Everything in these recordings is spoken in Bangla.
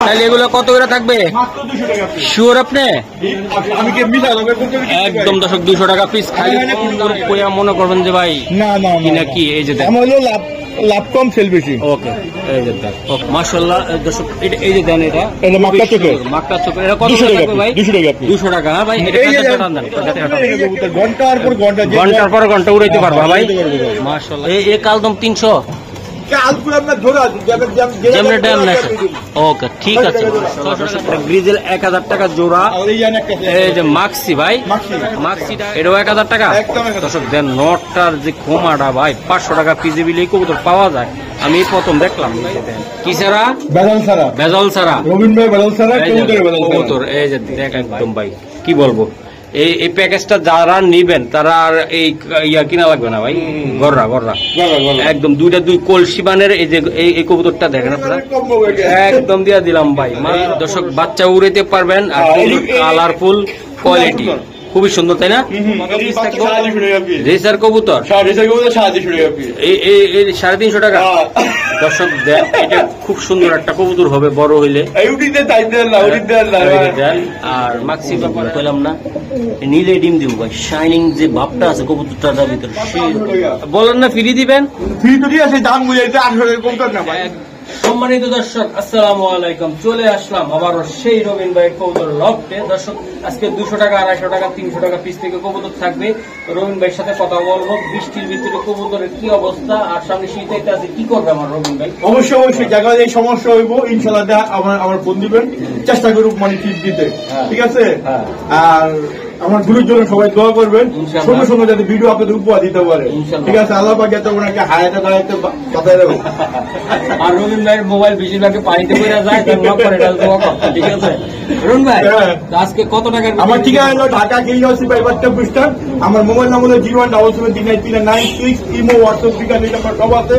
তাহলে এগুলো কত করে থাকবে? শিওর আপনি? একদম দর্শক 200 টাকা পিস। খালি মনে করবেন যে ভাই না না নাকি? এই যে লাভ কম সেল বেশি। ওকে, এই যে দেন। ওকে মাশাআল্লাহ দর্শক, এই যে দেন, এটা মাক্কা চোখের। এটা কত টাকা ভাই? 200 টাকা। 200 টাকা। হ্যাঁ ভাই, এটা ঘন্টার পর ঘন্টা উড়াইতে পারবা ভাই? মাশাআল্লাহ। এই কালদম 300। ওকে ঠিক আছে। গ্রিজেল 1000 টাকা জোড়া। এই যে মাক্সি ভাই, মাক্সিটা এটাও 1000 টাকা। দর্শক দেন, নটটার যে কোমাটা ভাই 500 টাকা পিজি বিলে কবুতর পাওয়া যায়। আমি প্রথম দেখলাম। কি ছাড়া? বেজাল ছাড়া। রবিন ভাই বেজাল ছাড়া কবুতর। এই যে দেখ একদম ভাই, কি বলবো, এই প্যাকেজটা যারা নিবেন তারা আর এই কিনা লাগবে না ভাই। গররা একদম দুই কলসি বানের। এই যে এই কবুতরটা দেখেন আপনারা, একদম দিয়া দিলাম ভাই। দর্শক বাচ্চা উড়াইতে পারবেন আর কালারফুল কোয়ালিটি খুবই সুন্দর, তাই না? রেসার কবুতর 350 টাকা। দর্শক দেন, এটা খুব সুন্দর একটা কবুতর হবে বড় হইলে। আর মাক্সি ব্যাপারে কইলাম না, নীলে ডিম দিব ভাই। শাইনিং যে ভাবটা আছে কবুতরটার ভিতরে, বলেন না ফ্রি দিবেন? ফ্রি তো দিয়ে আছে, দাম বুঝাইতে 800 কম কর না ভাই। সম্মানিত দর্শক, আসসালামু আলাইকুম। চলে আসলাম আবারও সেই রবিন ভাই কবুতর লফটে। দর্শক আজকে 200 টাকা, 250 টাকা, 300 টাকা পিস থেকে কবুতর থাকবে। রবিন ভাইয়ের সাথে কথা বলবো। বৃষ্টির ভিতরে কবুতরের কি অবস্থা, আর সামনে শীত আছে, কি করবে আমার রবিন ভাই? অবশ্যই জায়গায় এই সমস্যা হইব, ইনশাল্লাহ আমার ফোন দিবেন, চেষ্টা করুক মানে ঠিক দিতে। ঠিক আছে? আর আমার গুরুর জন্য সবাই দোয়া করবেন, সঙ্গে সঙ্গে যাতে ভিডিও আপনাদের উপহার দিতে পারে। ঠিক আছে? আল্লাহ পাক যাতে ওনাকে হায়াতে দাঁড়াইতে বাঁচায় দেবো। আর রবিন ভাইয়ের মোবাইল বেশিরভাগে পানিতে বেড়ে যায়, ঠিক আছে? রবিন ভাই আজকে কত টাকার? আমার ঠিকানা হলো ঢাকা কিংস বাইবারটা প্রস্থান। আমার মোবাইল নাম্বার হলো 017739396। ইমো, হোয়াটসঅ্যাপ, বিকাশ এই নাম্বার সব আছে।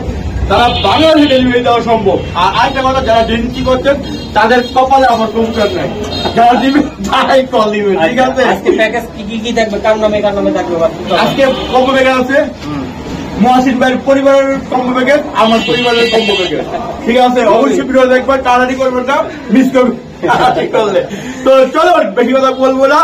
তারা বাংলাদেশে ডেলিভারি দেওয়া সম্ভব। আর আরেকটা কথা, যারা ডেলিভারি করছেন তাদের কপালে আমার কবুতর নাই, যারা দিবে তারাই কল দিবে। ঠিক আছে? আজকে প্যাকেজ কি থাকবে? কার নামে থাকবে? আজকে কম্বো প্যাকেজ আছে, মহাসিন ভাইয়ের পরিবারের কম্বো প্যাকেজ, আমার পরিবারের কম্বো প্যাকেজ। ঠিক আছে? অবশ্যই ভিডিও দেখবেন, তাড়াতাড়ি করবেন না, মিস করবেন। তো চলো বেশি কথা বলবো না।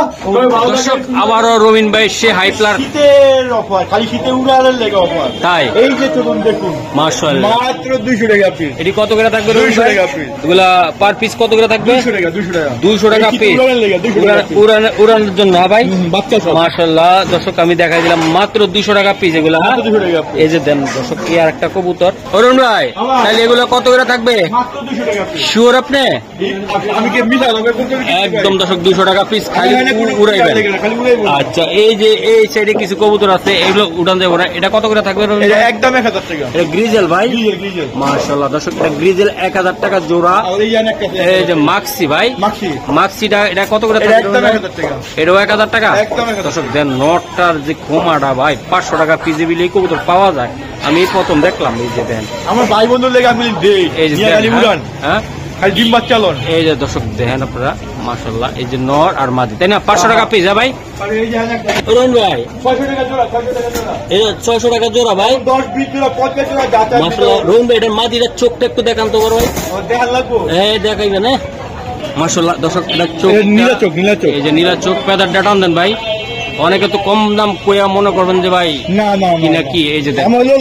আবারও রবিন ভাই সে হাইপ্লার শীতের অফার, খালি শীতে উড়ালের লেগে অফার। তাই এই যে চলুন দেখুন, মাশাআল্লাহ মাত্র 200 টাকা পিস। এটি কত করে থাকবে? 200 টাকা পিস। এগুলা পার পিস কত করে থাকবে? 200 টাকা। 200 টাকা পিস উড়ানোর জন্য। হ্যাঁ ভাই, বাচ্চা সব। মাশাআল্লাহ দর্শক, আমি দেখাই দিলাম মাত্র 200 টাকা পিস এগুলা। এই যে দেন দর্শক, এই আর একটা কবুতর। অরুণ ভাই তাহলে এগুলো কত করে থাকবে? মাত্র 200 টাকা পিস। শিওর আপনি? আমি কি মিছা একদম দর্শক 200 টাকা পিস। খালি উড়াইবেন। আচ্ছা, এই যে এই সাইডে কিছু কবুতর আছে, এগুলো উড়ান যাবে না। এটা কত করে থাকবে? একদম 1000 টাকা। এটা গ্রিজেল ভাই, মাশাআল্লাহ দর্শক, এটা গ্রিজেল 1000 টাকা জোড়া। এই যে মাক্সি ভাই, মাক্সিটা এটা কত করে থাকবে? এটাও 1000 টাকা। দর্শক দেন, নটটার যে কোমাটা ভাই 500 টাকা পিজি বিলে কবুতর পাওয়া যায়। আমি প্রথম দেখলাম। এই যে দেন, আমার ভাই বন্ধুর লেগে আমি দেই। এই যে হ্যাঁ, ডিম বাচ্চা লন। এই যে দর্শক দেখেন আপনারা, মাশাআল্লাহ, এই যে নর আর মাদি, তাই না? 500 টাকা পিস। হ্যাঁ ভাই, অরুণ ভাই 600 টাকা জোড়া। 600 টাকা জোড়া ভাই। 10 20 জোড়া 50 জোড়া যাচ্ছে। মাশাআল্লাহ অরুণ ভাই, এটার মাদিটার চোখটা একটু দেখান তো বড় ভাই। দেখান লাগবো? এই দেখাইবেন। মাশাআল্লাহ দর্শক, এটা চোখ, নীলা চোখ। এই যে নীলা চোখ, পেদারটা টান দেন ভাই। অনেকে তো কম দাম কইয়া মনে করবেন যে ভাই না কি। এই যে আমার হলো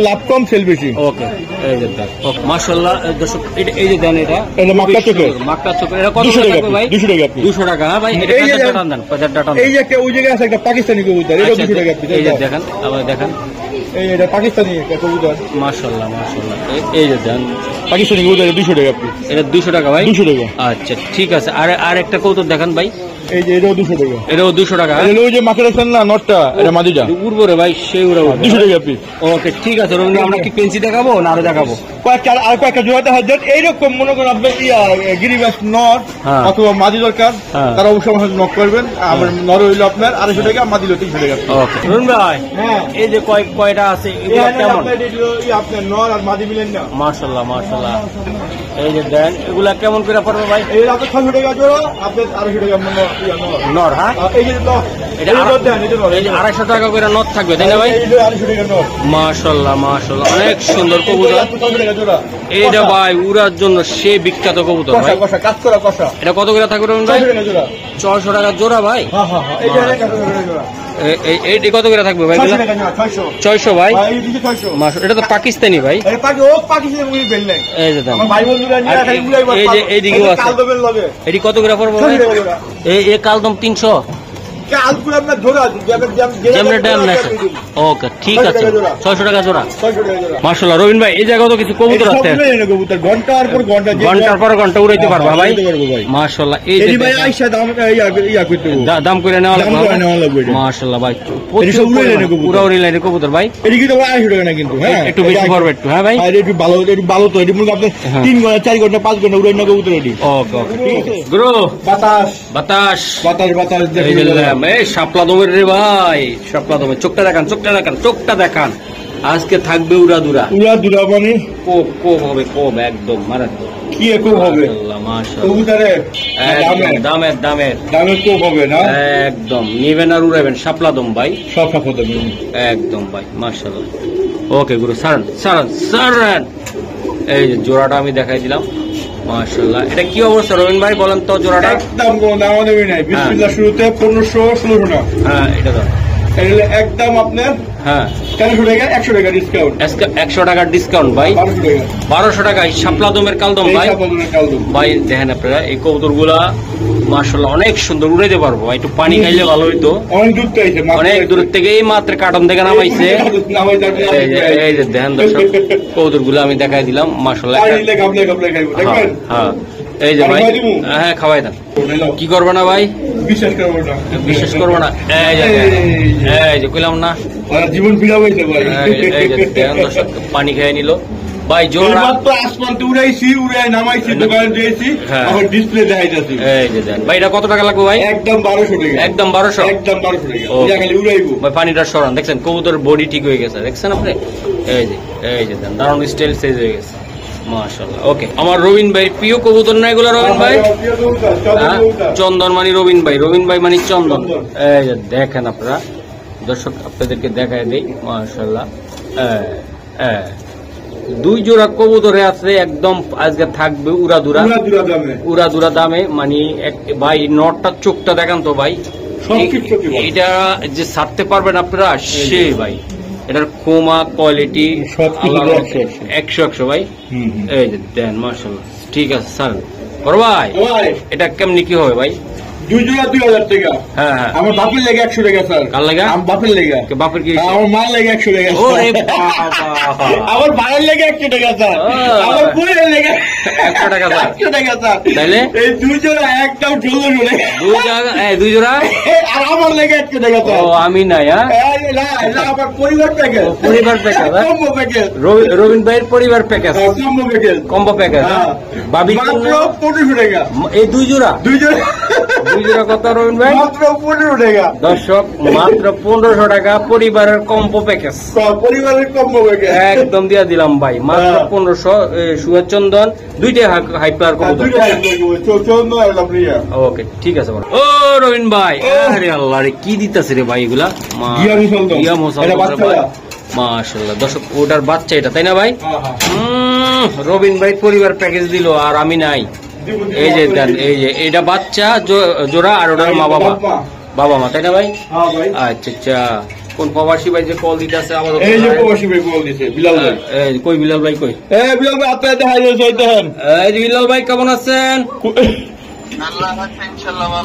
লাভ কম সেল বেশি। ওকে, এই যে দেন। ওকে মাশাআল্লাহ দর্শক, এই যে দেন, এটা মাক্কা চোখের। এটা কত টাকা ভাই? 200 টাকা। 200 টাকা। হ্যাঁ ভাই, এটা পেদারটা টান দেন, পেদারটা টান দেন। এই যে একটা ওই জায়গায় আছে একটা পাকিস্তানি কবুতর, এটা 200 টাকা। এই যে দেখেন, আবার দেখেন, এই এটা পাকিস্তানি একটা কবুতর। মাশাআল্লাহ এই যে দেন, পাকিস্তানি কবুতর 200 টাকা পিস। এটা 200 টাকা ভাই। 200 টাকা। আচ্ছা ঠিক আছে। আর একটা কবুতর দেখান ভাই। এই যে এটাও 200 টাকা। এটাও 200 টাকা। ওই যে মাকে রাখছেন না নটটা, এটা মাদিটা উড়বো রে ভাই, সেই উড়া 200 টাকা পিস। ওকে ঠিক আছে রবীন্দ্র, আমরা কি পেন্সি দেখাবো না আরো দেখাবো? কয়েকটা জোড়াতে হাজার এইরকম মনে করেন আপনার গিরিবাস নট অথবা মাদি দরকার, তারা অবশ্যই আমার নক করবেন। আমার নর হইলো আপনার 250 টাকা, মাদি হলো 300 টাকা। ওকে রবীন্দ্র ভাই, এই যে কয়টা আছে এগুলো কেমন? আপনার নর আর মাদি মিলেন না। মাশাআল্লাহ এই যে দেন, এগুলা কেমন করে পড়বে ভাই? এই আপনার 600 টাকা জোড়া, আপনার 250 টাকা নর। নর। হ্যাঁ, এই যে এটা 250 টাকা করে নট থাকবে তাই না ভাই? মাশাআল্লাহ মাশাআল্লাহ, অনেক সুন্দর কবুতর। এইটা ভাই উড়ার জন্য সে বিখ্যাত কবুতর ভাই। এটা কত করে থাকবে ভাই? 600 টাকা জোড়া ভাই। এইটি কত করে থাকবে ভাই? 600 ভাই। এটা তো পাকিস্তানি ভাই। এই যে এইদিকেও আছে। এটি কত করে পড়বো ভাই? এই কালদম 300। ওকে ঠিক আছে, 600 টাকা জোড়া। মাশাআল্লাহ রবিন ভাই, এই জায়গায় তো কিছু কবুতর আছে, ঘন্টার পর ঘন্টা উড়াইতে পারবা ভাই। মাশাআল্লাহ এই দাম করে নেওয়া লাগবে মাশাআল্লাহ ভাই। পুরো লাইনের কবুতর ভাই। একটু বেশি পড়বে একটু। হ্যাঁ ভাই, একটু ভালো তো এটি আপনি 3 ঘন্টা 4 ঘন্টা 5 ঘন্টা উড়াই না কবুতর এটি। ওকে ওকে ঠিক আছে গুরু। বাতাস বাতাস বাতাস এই শাপলা দমের রে ভাই, শাপলা দমের। চোখটা দেখান, চোখটা দেখান। আজকে থাকবে উড়াদুরা মানে কোপ হবে, কোপ একদম মারাত্মক। কি কোপ হবে? দামের কোপ হবে না, একদম নিবেন আর উড়াবেন। শাপলা দম ভাই, সব একদম ভাই মাশাআল্লাহ। ওকে গুরু, সারান। এই যে জোড়াটা আমি দেখাই দিলাম মাশাআল্লাহ। এটা কি অবস্থা রবিন ভাই বলেন তো? জোড়াটা একদম কোনো দাম দেবে নাই। বিসমিল্লাহ শুরুতে 1500-1600 টাকা। হ্যাঁ এটা দাও একদম আপনার। হ্যাঁ 1300 টাকা, 100 টাকা ডিসকাউন্ট। 100 টাকার ডিসকাউন্ট ভাই। 1200 টাকা শাপলা দমের কালদম ভাই। ভাই দেখেন আপনারা এই কবুতর গুলা মাশাআল্লাহ অনেক সুন্দর উড়াইতে পারবো। একটু পানি খাইলে ভালো হইতো। অনেক দূর থেকে এই মাত্র কার্টন থেকে নামাইছে। এই যে দেখেন দর্শক কবুতর গুলো আমি দেখাই দিলাম মাশাআল্লাহ। হ্যাঁ এই যে ভাই, হ্যাঁ খাওয়াই দেন। কি করবে না ভাই? বিশ্বাস করবো না। এই যে কইলাম না, জীবন ফিরা হইতে পারে। পানি খেয়ে নিল ভাই। জোড়া তো আসমানতে উড়াইছি, উড়াই নামাইছি, দোকানে দিয়েছি, আবার ডিসপ্লে দেখাইতেছি। এই যে দেন ভাই, এটা কত টাকা লাগবে ভাই? একদম 1200 টাকা। একদম 1200 টাকা। খালি উড়াইবো ভাই। পানিটা সরান, দেখছেন কবুতর বডি ঠিক হয়ে গেছে, দেখছেন আপনি? এই যে দেন, দারুণ স্টাইল সাইজ হয়ে গেছে মাশাআল্লাহ। ওকে আমার রবিন ভাই প্রিয় কবুতর না এগুলো? রবিন ভাই চন্দন মানে রবিন ভাই মানে চন্দন। এই যে দেখেন আপনারা দর্শক, আপনাদেরকে দেখায় দেই মাশাআল্লাহ। দুই জোড়া কবুতরে আছে একদম আজকে থাকবে উড়াদুরা দামে। মানে ভাই নটটা চোখটা দেখান তো ভাই। এটা যে ছাড়তে পারবেন আপনারা সে ভাই। এটার কোমা কোয়ালিটি 100 ভাই। এই যে দেন মাশাআল্লাহ। ঠিক আছে স্যার বড় ভাই, এটা কেমনি কি হবে ভাই? 2 জোড়া 2000 টাকা। হ্যাঁ আমার বাপের লেগে 100 টাকা স্যার। কার লেগে? আমার বাপের লেগে। বাপের কি? আমার মার লেগে 100 টাকা। ওরে বাবা, আমার ভাইয়ের লেগে 100 টাকা স্যার। আমার বোনের লেগে 100 টাকা স্যার। 100 টাকা স্যার। তাইলে এই 2 জোড়া একদম 1400 টাকা। 2 জোড়া আর আমার লেগে 100 টাকা স্যার। ও আমি নাই। হ্যাঁ না আমার পরিবার প্যাকেজ। Combo package. রবিন ভাইয়ের পরিবার প্যাকেজ, কম্বো প্যাকেজ। বাবি মাত্র 1500 টাকা। এই 2 জোড়া কত রবিন ভাই? মাত্র 1500 টাকা। দর্শক মাত্র 1500 টাকা পরিবারের কম্বো প্যাকেজ। একদম দিয়া দিলাম ভাই, মাত্র 1500। সুয়ের চন্দন দুইটাই হাই প্লার কবুতর। ওকে ঠিক আছে ও রবিন ভাই। আরে আল্লাহ রে, কি দিতেছে রে ভাই এগুলা? মাশাআল্লাহ দর্শক, ওটার বাচ্চা এটা তাই না ভাই? রবিন ভাই পরিবার প্যাকেজ দিল আর আমি নাই। এই যে দেন, এই যে এটা বাচ্চা জোড়া আর ওটার বাবা মা তাই না ভাই? আচ্ছা কোন প্রবাসী ভাই যে কল দিতে আছে? আমার এই যে প্রবাসী ভাই কল দিছে, বিলাল ভাই। কই বিলাল ভাই কই? বিলাল ভাই আপনারা দেখা যাচ্ছে। এই যে বিলাল ভাই কেমন আছেন?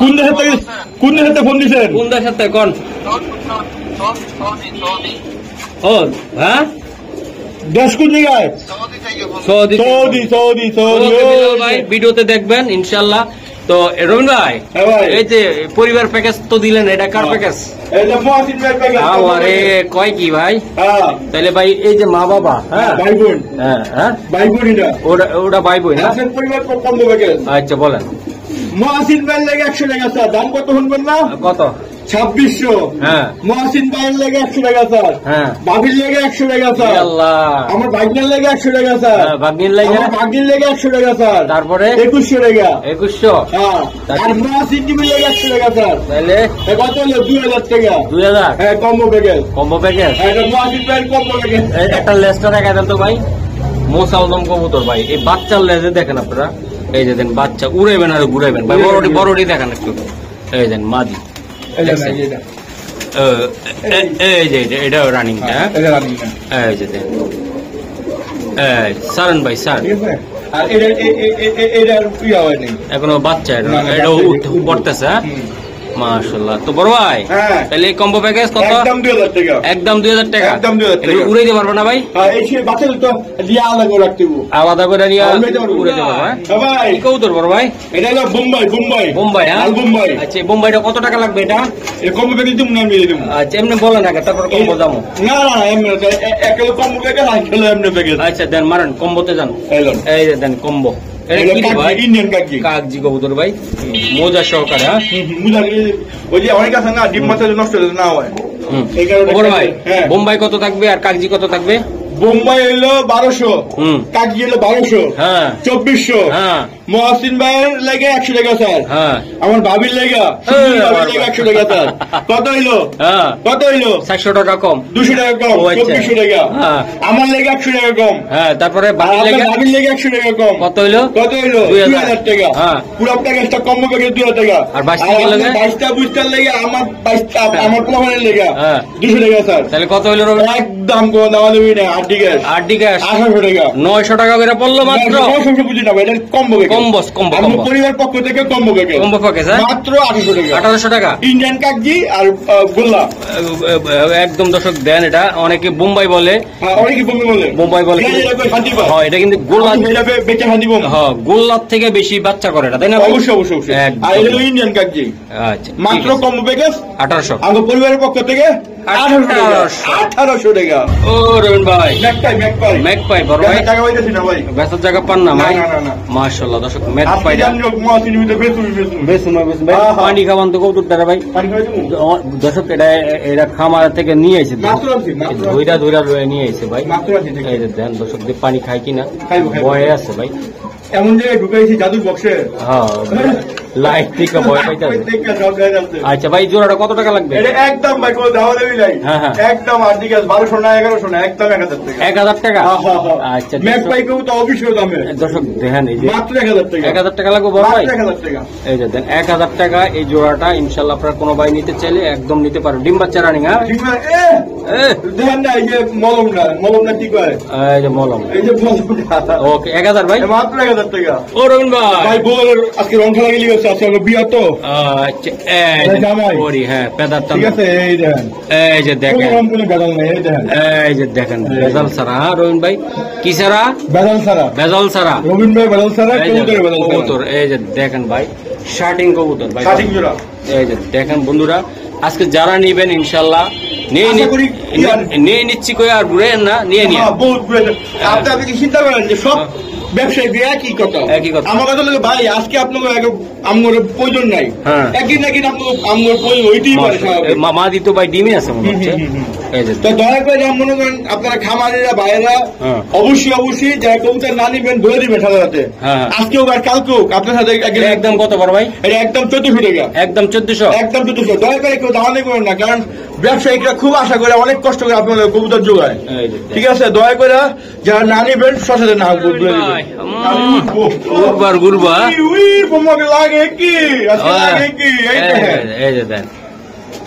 কোন দেশে ফোন দিছেন? কোন দেশের থেকে কোন? ও হ্যাঁ, দেশ কোন জায়গায়? সৌদি। ভাই ভিডিওতে দেখবেন ইনশাআল্লাহ। তো রবিন ভাই, এই যে পরিবার প্যাকেজ তো দিলেন, এটা কার প্যাকেজ? আরে কয় কি ভাই? তাহলে ভাই এই যে মা বাবা, হ্যাঁ ভাই বোন, ভাই বোন, ওটা ভাই বোন না? পরিবার কম্বো প্যাকেজ। আচ্ছা বলেন। মহাসিন ভাই লেগে 100 টাকা স্যার। দাম কত শুনবেন না? কত? 2600। হ্যাঁ মহসিন ভাইয়ের লেগে 100 টাকা স্যার। হ্যাঁ ভাবির লেগে 100 টাকা স্যার। আল্লাহ আমার ভাগ্নের লেগে 100 টাকা স্যার। ভাগ্নির লাগে আমার ভাগ্নির লেগে 100 টাকা স্যার। তারপরে 2100 টাকা। 2100। হ্যাঁ আর মহসিন টিভির লেগে 100 টাকা স্যার। তাহলে কত হলো? 2000 টাকা। 2000 হ্যাঁ কম্বো প্যাকেজ। Combo package. এটা মহসিন ভাইয়ের কম্বো প্যাকেজ। একটা লেজটা দেখা দেন তো ভাই, মোসালদম কবুতর ভাই। এই বাচ্চার লেজে দেখেন আপনারা, এই যে দেন বাচ্চা উড়াইবেন আর ঘুরাইবেন ভাই। বড়টি বড়টি দেখেন একটু, এই দেন মাদি। এই যে এটা রানিংটা, এটা রানিং না। এই যে দেন সারন ভাই স্যার, ঠিক আছে। আর এটা ইয়া হয়নি এখনো বাচ্চা, এটা না, না, এটা বাচ্চা পড়তেছে। মাশাআল্লাহ। তো বড় ভাই হ্যাঁ তাহলে এই কম্বো প্যাকেজ কত? একদম 2000 টাকা। একদম 2000 টাকা। একদম 2000 টাকা। এগুলো উড়াইতে পারবো না ভাই? হ্যাঁ এই সে বাচ্চা তো দিয়ে আলাদা করে রাখতে হবে। আলাদা করে নিয়ে উড়াইতে পারবো। উড়াইতে পারবো। হ্যাঁ হ্যাঁ ভাই কি কবুতর বড় ভাই? এটা হলো বোম্বাই। বোম্বাই। হ্যাঁ লাল বোম্বাই। আচ্ছা এই বোম্বাইটা কত টাকা লাগবে এটা? এই কম্বো প্যাকেজ তুমি নাম দিয়ে দেবো। আচ্ছা এমনি বলেন আগে, তারপর কম্বো দামো। না না এমনি এক কিলো কম্বো প্যাকেজ আর কিলো এমনি প্যাকেজ। আচ্ছা দেন মারেন, কম্বোতে যান। এলন এই যে দেন কম্বো। এটা কি রে ভাই? ইন্ডিয়ান কাকি। কাগজি কবুতর ভাই, মোজা সহকারে। হ্যাঁ মুজা ওই যে অনেক আছে না ডিম মাছ নষ্ট হলে না হয় এই কারণে। বড় ভাই হ্যাঁ বোম্বাই কত থাকবে আর কাগজি কত থাকবে? বোম্বাই হলো 1200, কাকি হলো 1200, হ্যাঁ 2400। হ্যাঁ মহসিন ভাইয়ের লেগে 100 টাকা স্যার। হ্যাঁ আমার ভাবির লেগে 100 টাকা স্যার। কত হইলো? হ্যাঁ কত হইলো? 400 টাকা কম। 200 টাকা কম। ও আচ্ছা। 2400 টাকা। হ্যাঁ আমার লেগে 100 টাকা কম। হ্যাঁ তারপরে আর বাকি আপনার লেগে ভাবির লেগে 100 টাকা কম। কত হইলো? কত হইলো? 2000 টাকা। হ্যাঁ পুরো প্যাকেজটা কম্বো প্যাকেজ 2000 টাকা। আর 22 টাকা লেগে? 22টা বুস্টার লেগে আমার 22টা আমার প্লানের লেগে হ্যাঁ 200 টাকা স্যার। তাহলে কত হইলো রবি? একদম কোন দাম দেবি না। 8 টাকা। 8 দিকে 800 টাকা। 900 টাকা করে পড়লো মাত্র। 900 বুঝি না ভাই, এটা কম্বো প্যাকেজ। কম্বো আমার পরিবার পক্ষ থেকে কম্বো প্যাকেজ। Combo package. হ্যাঁ মাত্র 800 টাকা। 1800 টাকা। ইন্ডিয়ান কাগজি আর গোল্লা। একদম দর্শক দেন, এটা অনেকে বোম্বাই বলে। হ্যাঁ অনেকে বলে বোম্বাই বলে। এটা কই শান্তি পায়। হ্যাঁ এটা কিন্তু গোল্লা, এটা বেচে শান্তি পাবো। হ্যাঁ গোল্লার থেকে বেশি বাচ্চা করে এটা, তাই না ভাই? অবশ্যই। একদম। আর এটা হলো ইন্ডিয়ান কাগজি। আচ্ছা মাত্র কম্বো প্যাকেজ 1800। আমার পরিবারের পক্ষ থেকে 1800 টাকা। ও রবিন ভাই ম্যাকপাই বড় ভাই, টাকা পাইতেছি না ভাই। বেচার জায়গা পান না ভাই? না। মাশাআল্লাহ দর্শক আপনি ম্যাকপাই জানেন মহাসিন ভিতরে বেচুন। বেশ ভাই, হ্যাঁ। পানি খাওয়ান তো কবুতর দ্বারা ভাই। পানি খাই দেবো? দর্শক এটা খামার থেকে নিয়ে এসেছে, মাত্র আনছি। ধৈরা রয়ে নিয়ে এসে ভাই। মাত্র আনছি। এই যে দেন দর্শক পানি খায় কিনা, খাইবো। ভয়ে আছে ভাই। এমন জায়গায় ঢুকাইছি জাদুর বক্সে। হ্যাঁ লাইট থেকে ভয় পাইতেছে। সব জায়গায় আছে। আচ্ছা ভাই জোড়াটা কত টাকা লাগবে? এটা একদম ভাই কোনো দাওয়া দেবি নাই। হ্যাঁ, হ্যাঁ। একদম আর দিকে 1200 না 1100 না, একদম 1000 টাকা। 1000 টাকা। হ্যাঁ। আচ্ছা ম্যাকপাই কেউ তো অবশ্যই দামে। দর্শক দেখেন এই যে মাত্র 1000 টাকা। 1000 টাকা লাগবে বড় ভাই। মাত্র 1000 টাকা। এই যে দেন 1000 টাকা এই জোড়াটা। ইনশাল্লাহ আপনারা কোনো ভাই নিতে চাইলে একদম নিতে পারেন। ডিম বাচ্চা রানিং। হ্যাঁ ঠিক আছে। এ, দেখেন না এই যে মলমটা কি করে? এই যে মলম। এই যে মলমটা। ওকে 1000 ভাই। মাত্র 1000 টাকা। ও রবিন ভাই, ভাই বউয়ের আজকে রং খেলা গেলি হচ্ছে, আজকে আমার বিয়া তো। আচ্ছা এই যে জামাই। ওরি, হ্যাঁ পেদারটা। ঠিক আছে এই দেখেন। এই যে দেখেন, কোনো বেদাল নেই, এই দেখেন। এই যে দেখেন বেজাল সারা। হ্যাঁ রবিন ভাই, কি সারা? বেদাল ছাড়া। বেজাল সারা। রবীন ভাই বেদাল ছাড়া, এই যে কবুতরের বেদাল ছাড়া। কবুতর, এই যে দেখেন ভাই শার্টিং কবুতর ভাই। শার্টিং জোড়া। এই যে দেখেন বন্ধুরা, আজকে যারা নিবেন ইনশাল্লাহ নিয়ে আশা করি নিয়ে নিচ্ছি কই আর ঘুরেন না, নিয়ে নিয়ে। হ্যাঁ, বহুত great। আপনি কি চিন্তা করেন যে সব ব্যবসায়ী একই কথা। একই কথা। আমার কথা হলো ভাই আজকে আপনাকে আমার প্রয়োজন নাই। হ্যাঁ। একদিন না একদিন আমার প্রয়োজন হইতেই পারে স্বাভাবিক। মা দিত ভাই ডিমে আছে মনে হচ্ছে। এই যে তো দয়া করে যেমন মনে করেন আপনারা খামারিরা ভাইয়েরা হ্যাঁ। অবশ্যই যারা কবুতর না নিবেন ধরে দিবেন সাথে সাথে। হ্যাঁ। আজকেও আর কালকেও আপনার সাথে এটা একদম কত বড় ভাই? এটা একদম 1400 টাকা। একদম 1400। একদম 1400। দয়া করে কেউ দামানি করেন না, কারণ ব্যবসায়িকরা খুব আশা করে অনেক কষ্ট করে আপনাদের কবুতর যোগায়। এই যে ঠিক আছে, দয়া করে যারা না নিবেন সচেতন না বলে ভাই, দিবেন। গুরবা তোমাকে লাগে কি আজকে লাগে কি এই দেখেন। এই যে দেন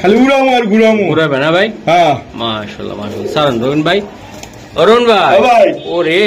খালি উড়ামো আর ঘুরামো। ঘুরাবে না ভাই? হ্যাঁ মাশাআল্লাহ মাশাআল্লাহ। সারান রবিন ভাই, অরুণ ভাই। ও ভাই। ওরে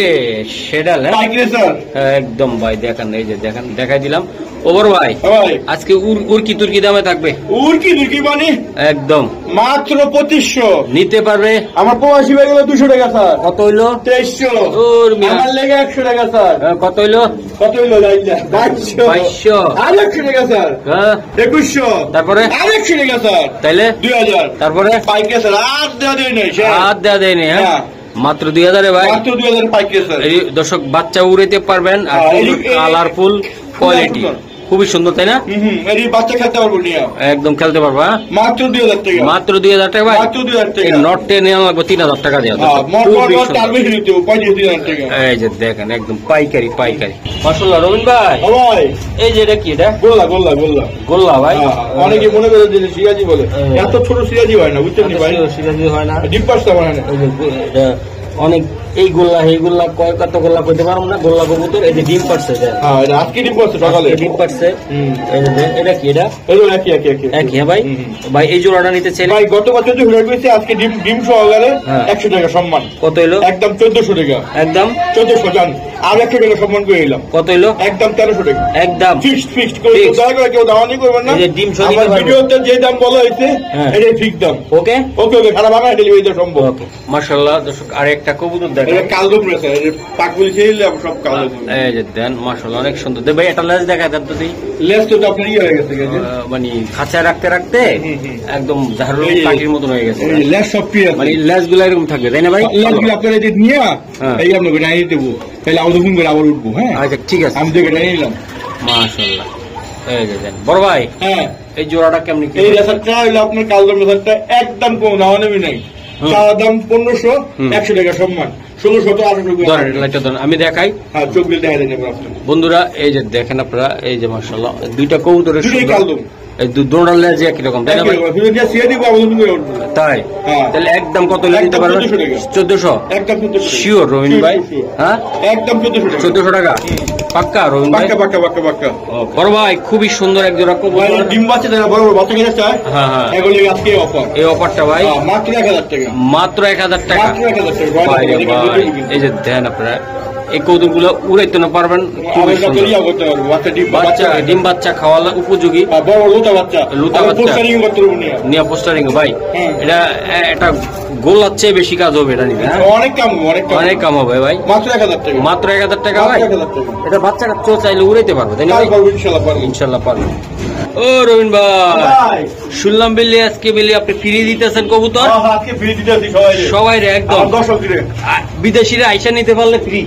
সেডাল। হ্যাঁ পাইকারি স্যার। একদম ভাই দেখেন, এই যে দেখেন দেখাই দিলাম। ওবর ভাই ও ভাই আজকে উরকি তুর্কি দামে থাকবে উড়কি দুর্কি মানে একদম। মাত্র 2500। নিতে পারবে। আমার প্রবাসী হয়ে গেল 200 টাকা স্যার। কত হইলো? 2300। ওর মিয়া। আমার লেগে 100 টাকা স্যার। কত হইলো? কত হইলো লাইলা? 2200। 2200। আর 100 টাকা স্যার। হ্যাঁ 2100। তারপরে আর 100 টাকা স্যার। তাইলে 2000। তারপরে পাইকারি স্যার আর দেওয়া দেয় নাই হাত দেওয়া দেয়নি। হ্যাঁ হ্যাঁ। মাত্র 2000 ভাই। মাত্র 2000 পাইকারি স্যার। এই দর্শক বাচ্চা উড়াইতে পারবেন আর হ্যাঁ, এই- কালারফুল কোয়ালিটি। খুবই সুন্দর তাই না? এই বাচ্চা খেলতে পারবো নিয়ে একদম খেলতে পারবা। মাত্র 2000 টাকা, মাত্র 2000 টাকা ভাই। মাত্র 2000 টাকা। নটে নেওয়া লাগবে 3000 টাকা দেওয়া। এই যে দেখেন একদম পাইকারি পাইকারি মাশাআল্লাহ। রবিন ভাই ভাই এই যে এটা কি? এটা গোল্লা গোল্লা গোল্লা গোল্লা ভাই। অনেকে মনে করে যে সিরাজি বলে, এত ছোট সিরাজি হয় না, বুঝছেন ভাই? সিরাজি হয় না, ডিম পাঁচটা হয় না। এটা অনেক এই গোল্লা এই গোল্লা কত গোল্লা করতে পারবো না। গোল্লা কবুতর এই যে ডিম পারছে, আজকে ডিম পারছে সকালে, ডিম পারছে। এটা কি? এটা একই একই একই একই। হ্যাঁ ভাই, ভাই এই জোড়াটা নিতে চাই ভাই। গত বছর যে হুড়ার করেছে, আজকে ডিম ডিম সহকারে 100 টাকা সম্মান। কত হইলো? একদম 1400 টাকা। একদম 1400 জান। আর 100 টাকা সম্মান করে এলাম। কত হইলো? একদম 1300 টাকা। একদম ফিক্সড ফিক্সড করে দয়া করে কেউ দাওয়ানি করবেন না। ডিম আমার ভিডিওতে যে দাম বলা হয়েছে এটাই ঠিক দাম। ওকে ওকে ওকে। সারা বাংলায় ডেলিভারি দেওয়া সম্ভব। ওকে মাশাআল্লাহ। দর্শক আর একটা কবুতর দেখেন, এটা কালদম রয়েছে, পাকগুলি খেলে সব কালদম। এই যে দেন মাশাআল্লাহ অনেক সুন্দর। ভাই এটা লেজ দেখা দেন তো। লেজ তো আপনার ইয়ে হয়ে গেছে, মানে খাঁচায় রাখতে রাখতে একদম ঝাড়ু কাঠির মতন হয়ে গেছে। লেজ সব ক্লিয়ার, মানে লেজ গুলো এরকম থাকবে তাই না ভাই? লেজ গুলো আপনার এই যে নিয়ে এই আপনাকে ডাইনি দেবো, তাহলে আবার ফোন করে আবার উঠবো। হ্যাঁ আচ্ছা ঠিক আছে, আমি দেখে ডাইনি নিলাম। মাশাআল্লাহ। এই যে দেন বড় ভাই। হ্যাঁ এই জোড়াটা কেমনি? এই লেসারটা হইলো আপনার কালদম লেসারটা একদম কম দাম নেবি নাই। চার দাম 1500, 100 টাকা সম্মান। 1600 তো 1800। আমি দেখাই। হ্যাঁ চোখ দিয়ে দেখা দেন বন্ধুরা। এই যে দেখেন আপনারা, এই যে মাশাআল্লাহ দুইটা কবুতরের কালদম। এই দোড়ার লেজ একই রকম তাই না ভাই? তাই তাহলে একদম কত দিতে পারবেন? 1400 একদম শিওর রবিন ভাই? হ্যাঁ একদম 1400 টাকা পাক্কা রবিন ভাই? পাক্কা পাক্কা পাক্কা। বড় ভাই খুবই সুন্দর এক জোড়া কবুতর। ডিম বাচ্চা যারা বড় বড় বাচ্চা কিনে চায়, হ্যাঁ হ্যাঁ, এগুলো আজকে অফার। এই অফারটা ভাই মাত্র 1000 টাকা। মাত্র 1000 টাকা। মাত্র 1000 টাকা। এই যে দেন আপনারা এই কৌতুক গুলো উড়াইতে না পারবেন। বাচ্চা ডিম বাচ্চা খাওয়া উপযোগী। লুতা বাচ্চা নিয়ে পোস্টারিং ভাই। এটা একটা গোল্লার চেয়ে বেশি কাজ হবে এটা নিতে। অনেক কাম অনেক কাম হবে ভাই। মাত্র 1000 টাকা। মাত্র 1000 টাকা ভাই। এটা বাচ্চা কাচ্চা চাইলে উড়াইতে পারবো তাই না? ইনশাল্লাহ পারবো। ও রবিন ভাই শুনলাম বিল্লি আজকে বিল্লি আপনি ফ্রি দিতেছেন কবুতর? সবাই রে একদম বিদেশিরা আইসা নিতে পারলে ফ্রি।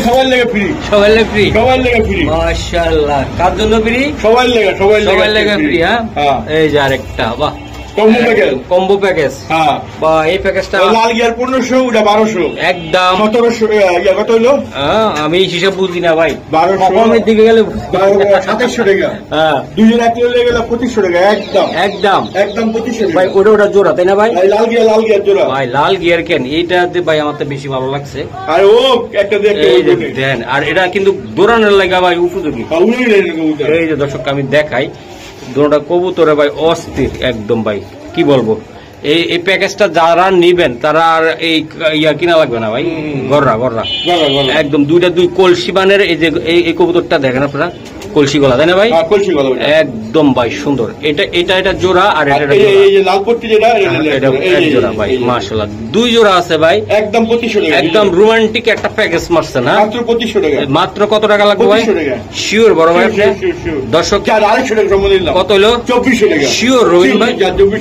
সবাই লেগে ফ্রি। সবাই লেগে ফ্রি। সবাই লেগে ফ্রি। মাশাআল্লাহ। কার জন্য ফ্রি? সবাই লেগে সবাই লেগে ফ্রি। হ্যাঁ এই যে আরেকটা বাহ কম্বো প্যাকেজ। হ্যাঁ বা এই প্যাকেজটা লাল গিয়ার 1500, ওটা 1200 একদম 1700। কত হইলো? আমি হিসাব বুঝি না ভাই। 1200 এর দিকে গেলে 2700 টাকা। হ্যাঁ 2 এক কিলো লেগে গেলে 2500 টাকা। একদম একদম একদম 2500 টাকা ভাই। ওটা জোড়া তাই না ভাই? লাল গিয়ার জোড়া ভাই। লাল গিয়ার কেন এইটাতে ভাই আমার তো বেশি ভালো লাগছে। আর ও একটা দেন আর এটা কিন্তু দৌড়ানোর লাগা ভাই উপযোগী। এই যে দর্শক আমি দেখাই দুটোটা কবুতরে ভাই অস্থির একদম ভাই। কি বলবো, এই প্যাকেজটা যারা নিবেন তারা আর এই ইয়া কিনা লাগবে না ভাই। গররা গররা একদম দুই কলসি বানের। এই যে এই কবুতরটা দেখেন আপনারা, কলসি গলা তাই না ভাই? একদম ভাই সুন্দর। এটা জোড়া আর এটা লালপট্টি যেটা এক জোড়া ভাই। মাশাআল্লাহ 2 জোড়া আছে ভাই। একদম 2500 টাকা। একদম রোমান্টিক একটা প্যাকেজ মারছে না? মাত্র 2500 টাকা। মাত্র কত টাকা লাগবে ভাই? শিওর বড় ভাই আপনি? দর্শক 250 টাকা সম্মান দিলাম। কত হলো? 2400 টাকা। শিওর রবিন ভাই?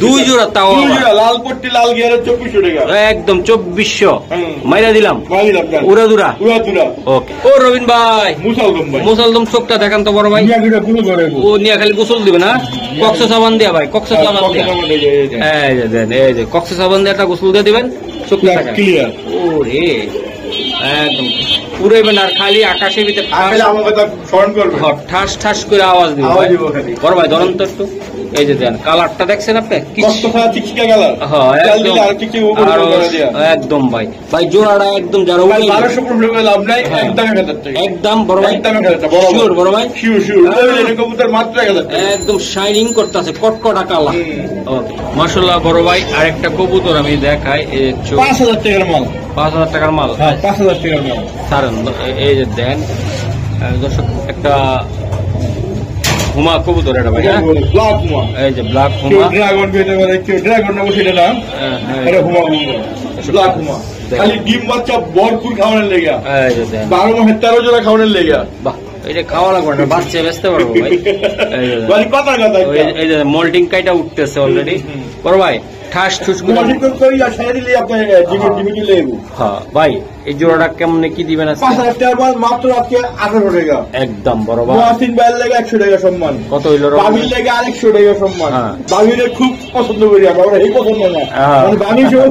2 জোড়া তাও লালপট্টি লাল গিয়ারে 2400 টাকা। একদম 2400 মাইরা দিলাম। উড়া দুরা। ওকে। ও রবিন ভাই মুসালদম চোখটা দেখান তো বড় ভাই। ও নিয়ে খালি গোসল দিবে না? কক্স সাবান দিয়া ভাই, কক্স সাবান দিয়া। এই যে দেন, এই যে কক্স সাবান দিয়ে একটা গোসল দিয়ে দিবেন, চোখটা ক্লিয়ার। ওরে একদম উড়াইবেন আর খালি আকাশের ভিতরে ঠাস ঠাস করে আওয়াজ দিবে বড় ভাই। ধরেন তো একটু। এই যে দেন কালারটা দেখছেন আপনি? একদম ভাই। ভাই জোড়াটা একদম যারা একদম বড় ভাই। শিওর বড় ভাই? একদম শাইনিং করতেছে, কটকটা কালার। ওকে মাশাআল্লাহ বড় ভাই। আর একটা কবুতর আমি দেখাই। 5000 টাকার মাল। 5000 টাকার মাল। 5000 টাকার মাল। সারেন এই যে দেন দর্শক একটা হুমা কবুতর এটা ভাই। ব্ল্যাক হুমা। এই যে ব্ল্যাক হুমা। ড্রাগন পেতে পারে, কেউ ড্রাগন না বসে না। এটা হুমা ব্ল্যাক হুমা। খালি ডিম বাচ্চা ভরপুর খাওয়ানোর লেগা। এই যে দেন 12 মাসে 13 জোড়া খাওয়ানোর লেগা। বাহ এটা খাওয়া লাগবে না, বাচ্চা বেচতে পারবো ভাই। এই যে মোল্ডিং কাইটা উঠতেছে অলরেডি বড় ভাই। ঠাস ঠুস করে হ্যাঁ ভাই এই জোড়াটা কেমনে কি দিবেন আজকে? 5000 টাকা মাল মাত্র আজকে 1800 টাকা। একদম বড় ভাই। মহাসিন ভাইয়ের লেগে 100 টাকা সম্মান। কত হইলো? বাবির লেগে 100 টাকা সম্মান। হ্যাঁ। বাবিরে খুব পছন্দ করি আমরা, এই পছন্দ না মানে বাবি সব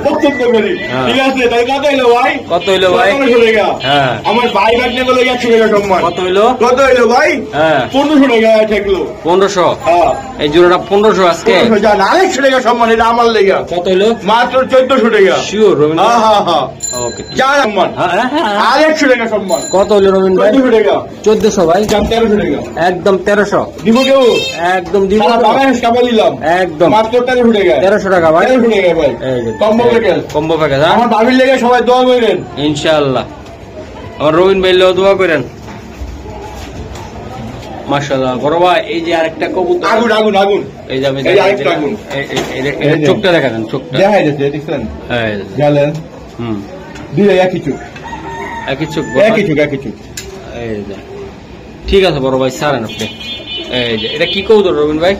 পছন্দ করি। হ্যাঁ। ঠিক আছে, তাই কত হইলো ভাই? কত হইলো ভাই? 1500 টাকা। হ্যাঁ। আমার ভাই ভাগ্নে বলে 100 টাকা সম্মান। কত হইলো? কত হইলো ভাই? হ্যাঁ 1500 টাকা ঠেকলো। 1500। হ্যাঁ এই জোড়াটা 1500 আজকে। 1500 জান 100 টাকা সম্মান, এটা আমার লেগে। কত হইলো? মাত্র 1400 টাকা। শিওর রবিন ভাই? হ্যাঁ হ্যাঁ হ্যাঁ ওকে। যা সম্মান। হ্যাঁ, হ্যাঁ, হ্যাঁ। 100 টাকা সম্মান। কত হইলো রবিন ভাই? 1400 টাকা। 1400 ভাই। জান 1300 টাকা। একদম 1300। দিব কেউ? একদম দিব সারা তো? বাংলাদেশ কাবা দিলাম। একদম মাত্র 1300 টাকা। 1300 টাকা ভাই। 1300 টাকা ভাই। এই যে কম্বো প্যাকেজ। Combo package. হ্যাঁ আমার ভাবির লেগে সবাই দোয়া করেন। ইনশাআল্লাহ। আমার রবিন ভাই লেও দোয়া করেন। মাশাআল্লাহ বড় ভাই, এই যে আরেকটা কবুতর। আগুন আগুন আগুন। এই যে আমি এই আরেকটা আগুন। এই চোখটা দেখা দেন, চোখটা। দেখা যাচ্ছে দেখছেন? হ্যাঁ গেলেন হুম দুই একই চোখ। একই চোখ। একই চোখ একই চোখ। এই যে ঠিক আছে বড় ভাই, ছাড়েন আপনি। এই যে এটা কি কবুতর রবিন ভাই?